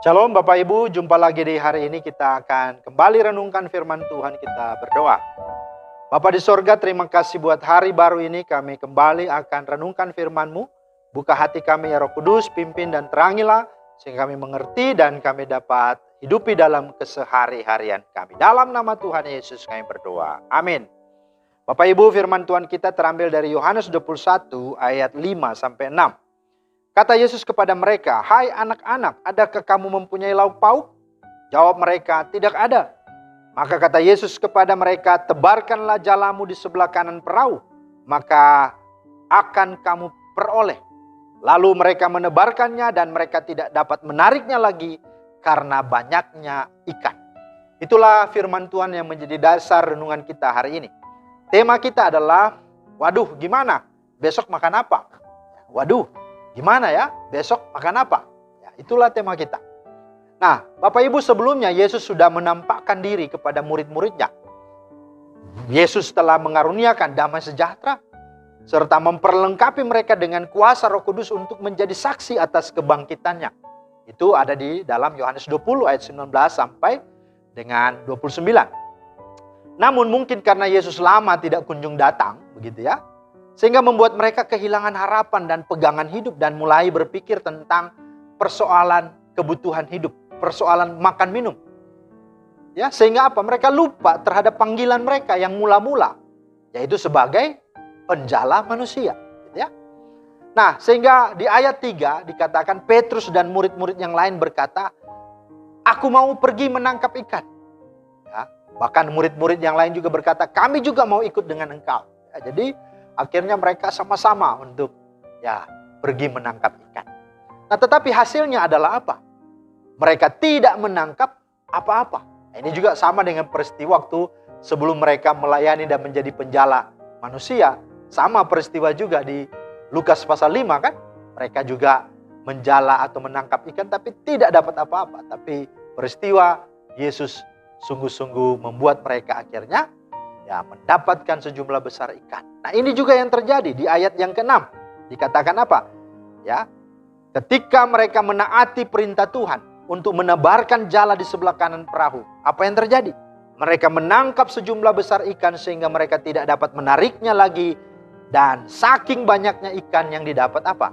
Shalom Bapak Ibu, jumpa lagi di hari ini kita akan kembali renungkan firman Tuhan, kita berdoa. Bapa di sorga, terima kasih buat hari baru ini, kami kembali akan renungkan firman-Mu. Buka hati kami ya Roh Kudus, pimpin dan terangilah, sehingga kami mengerti dan kami dapat hidupi dalam kesehari-harian kami. Dalam nama Tuhan Yesus kami berdoa, amin. Bapak Ibu, firman Tuhan kita terambil dari Yohanes 21 ayat 5-6. Kata Yesus kepada mereka, "Hai anak-anak, adakah kamu mempunyai lauk pauk?" Jawab mereka, "Tidak ada." Maka kata Yesus kepada mereka, "Tebarkanlah jalamu di sebelah kanan perahu, maka akan kamu peroleh." Lalu mereka menebarkannya dan mereka tidak dapat menariknya lagi karena banyaknya ikan. Itulah firman Tuhan yang menjadi dasar renungan kita hari ini. Tema kita adalah, waduh gimana? Besok makan apa? Waduh, gimana ya? Besok makan apa? Ya, itulah tema kita. Nah, Bapak Ibu, sebelumnya Yesus sudah menampakkan diri kepada murid-muridnya. Yesus telah mengaruniakan damai sejahtera, serta memperlengkapi mereka dengan kuasa Roh Kudus untuk menjadi saksi atas kebangkitannya. Itu ada di dalam Yohanes 20 ayat 19 sampai dengan 29. Namun mungkin karena Yesus lama tidak kunjung datang, begitu ya, sehingga membuat mereka kehilangan harapan dan pegangan hidup dan mulai berpikir tentang persoalan kebutuhan hidup, persoalan makan minum. Ya, sehingga apa? Mereka lupa terhadap panggilan mereka yang mula-mula, yaitu sebagai penjala manusia, gitu ya. Nah, sehingga di ayat 3 dikatakan Petrus dan murid-murid yang lain berkata, "Aku mau pergi menangkap ikan." Ya, bahkan murid-murid yang lain juga berkata, "Kami juga mau ikut dengan engkau." Ya, jadi akhirnya mereka sama-sama untuk pergi menangkap ikan. Nah, tetapi hasilnya adalah apa? Mereka tidak menangkap apa-apa. Nah, ini juga sama dengan peristiwa waktu sebelum mereka melayani dan menjadi penjala manusia. Sama peristiwa juga di Lukas pasal 5 kan? Mereka juga menjala atau menangkap ikan tapi tidak dapat apa-apa. Tapi peristiwa Yesus sungguh-sungguh membuat mereka akhirnya mendapatkan sejumlah besar ikan. Nah, ini juga yang terjadi di ayat yang ke-6. Dikatakan apa? Ya, ketika mereka menaati perintah Tuhan untuk menebarkan jala di sebelah kanan perahu, apa yang terjadi? Mereka menangkap sejumlah besar ikan sehingga mereka tidak dapat menariknya lagi, dan saking banyaknya ikan yang didapat apa?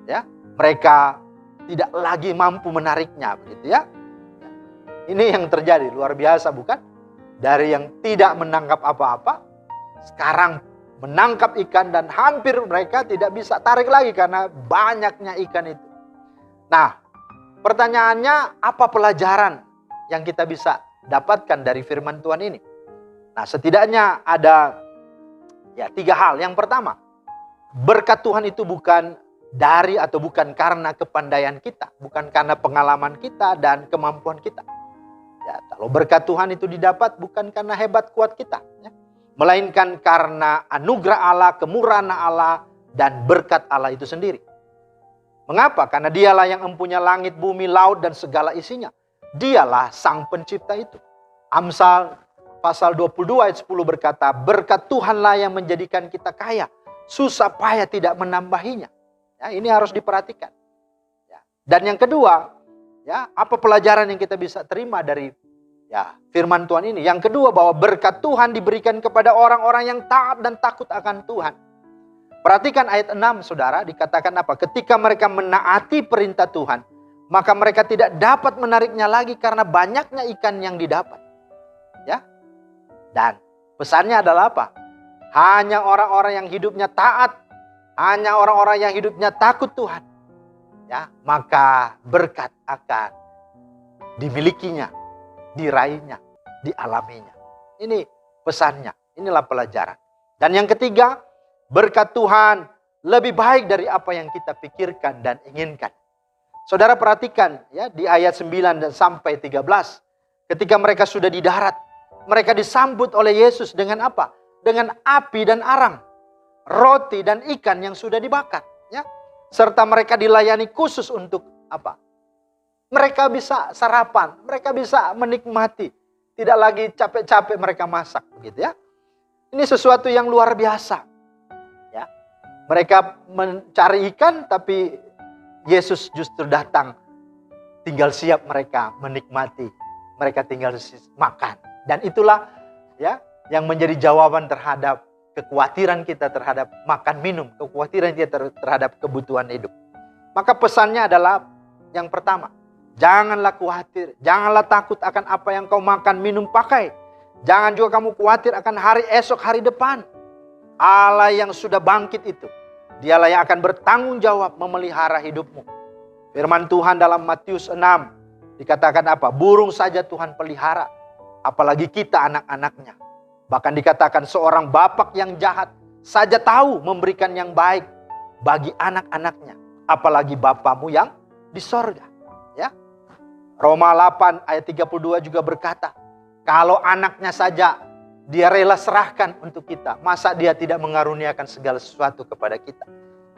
Ya, mereka tidak lagi mampu menariknya, begitu ya. Ini yang terjadi, luar biasa bukan? Dari yang tidak menangkap apa-apa, sekarang menangkap ikan dan hampir mereka tidak bisa tarik lagi karena banyaknya ikan itu. Nah, pertanyaannya, apa pelajaran yang kita bisa dapatkan dari firman Tuhan ini? Nah, setidaknya ada 3 hal. Yang pertama, berkat Tuhan itu bukan dari atau bukan karena kepandaian kita, bukan karena pengalaman kita dan kemampuan kita. Ya, kalau berkat Tuhan itu didapat bukan karena hebat kuat kita, ya, melainkan karena anugerah Allah, kemurahan Allah, dan berkat Allah itu sendiri. Mengapa? Karena dialah yang empunya langit, bumi, laut, dan segala isinya. Dialah sang pencipta itu. Amsal pasal 22 ayat 10 berkata, "Berkat Tuhanlah yang menjadikan kita kaya, susah payah tidak menambahinya." Ya, ini harus diperhatikan. Ya. Dan yang kedua, apa pelajaran yang kita bisa terima dari firman Tuhan ini? Yang kedua, bahwa berkat Tuhan diberikan kepada orang-orang yang taat dan takut akan Tuhan. Perhatikan ayat 6, saudara, dikatakan apa? Ketika mereka menaati perintah Tuhan, maka mereka tidak dapat menariknya lagi karena banyaknya ikan yang didapat. Ya. Dan pesannya adalah apa? Hanya orang-orang yang hidupnya taat, hanya orang-orang yang hidupnya takut Tuhan, maka berkat akan dimilikinya, diraihnya, dialaminya. Ini pesannya, inilah pelajaran. Dan yang ketiga, berkat Tuhan lebih baik dari apa yang kita pikirkan dan inginkan. Saudara perhatikan di ayat 9 dan sampai 13. Ketika mereka sudah di darat, mereka disambut oleh Yesus dengan apa? Dengan api dan arang, roti dan ikan yang sudah dibakar. Serta mereka dilayani khusus untuk apa? Mereka bisa sarapan, mereka bisa menikmati. Tidak lagi capek-capek mereka masak, begitu ya. Ini sesuatu yang luar biasa. Mereka mencari ikan, tapi Yesus justru datang tinggal siap mereka menikmati, mereka tinggal makan. Dan itulah ya yang menjadi jawaban terhadap kekhawatiran kita terhadap makan minum, kekhawatiran kita terhadap kebutuhan hidup. Maka pesannya adalah yang pertama, janganlah khawatir, janganlah takut akan apa yang kau makan, minum, pakai. Jangan juga kamu khawatir akan hari esok, hari depan. Allah yang sudah bangkit itu, Dialah yang akan bertanggung jawab memelihara hidupmu. Firman Tuhan dalam Matius 6 dikatakan apa? Burung saja Tuhan pelihara, apalagi kita anak-anaknya. Bahkan dikatakan seorang bapak yang jahat saja tahu memberikan yang baik bagi anak-anaknya, apalagi Bapamu yang di sorga. Ya. Roma 8 ayat 32 juga berkata, kalau anaknya saja dia rela serahkan untuk kita, masa dia tidak mengaruniakan segala sesuatu kepada kita?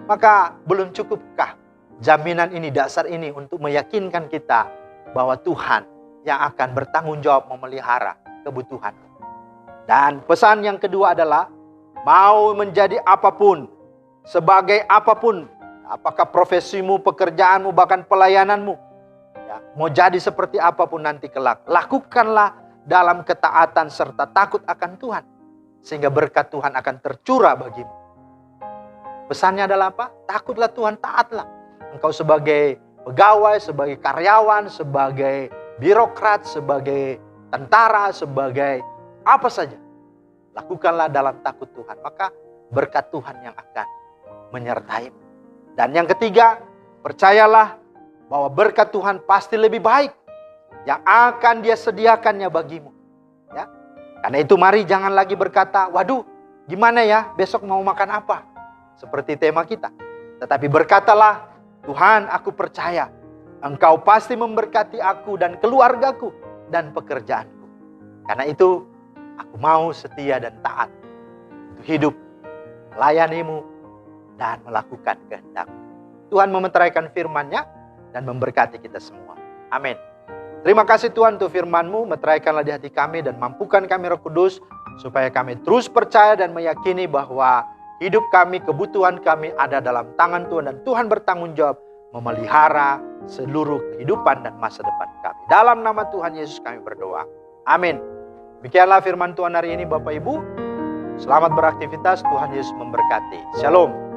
Maka belum cukupkah jaminan ini, dasar ini untuk meyakinkan kita bahwa Tuhan yang akan bertanggung jawab memelihara kebutuhan. Dan pesan yang kedua adalah, mau menjadi apapun, sebagai apapun, apakah profesimu, pekerjaanmu, bahkan pelayananmu, ya, mau jadi seperti apapun nanti kelak, lakukanlah dalam ketaatan serta takut akan Tuhan, sehingga berkat Tuhan akan tercurah bagimu. Pesannya adalah apa? Takutlah Tuhan, taatlah. Engkau sebagai pegawai, sebagai karyawan, sebagai birokrat, sebagai tentara, sebagai apa saja, lakukanlah dalam takut Tuhan, maka berkat Tuhan yang akan menyertaimu. Dan yang ketiga, percayalah bahwa berkat Tuhan pasti lebih baik yang akan Dia sediakannya bagimu. Ya. Karena itu mari jangan lagi berkata, waduh gimana ya besok mau makan apa? Seperti tema kita. Tetapi berkatalah, Tuhan aku percaya Engkau pasti memberkati aku dan keluargaku dan pekerjaanku. Karena itu aku mau setia dan taat untuk hidup, melayanimu, dan melakukan kehendak-Mu. Tuhan memeteraikan firman-Nya dan memberkati kita semua. Amin. Terima kasih Tuhan untuk firman-Mu, meteraikanlah di hati kami dan mampukan kami Roh Kudus, supaya kami terus percaya dan meyakini bahwa hidup kami, kebutuhan kami ada dalam tangan Tuhan, dan Tuhan bertanggung jawab memelihara seluruh kehidupan dan masa depan kami. Dalam nama Tuhan Yesus kami berdoa. Amin. Demikianlah firman Tuhan hari ini Bapak Ibu. Selamat beraktivitas, Tuhan Yesus memberkati. Shalom.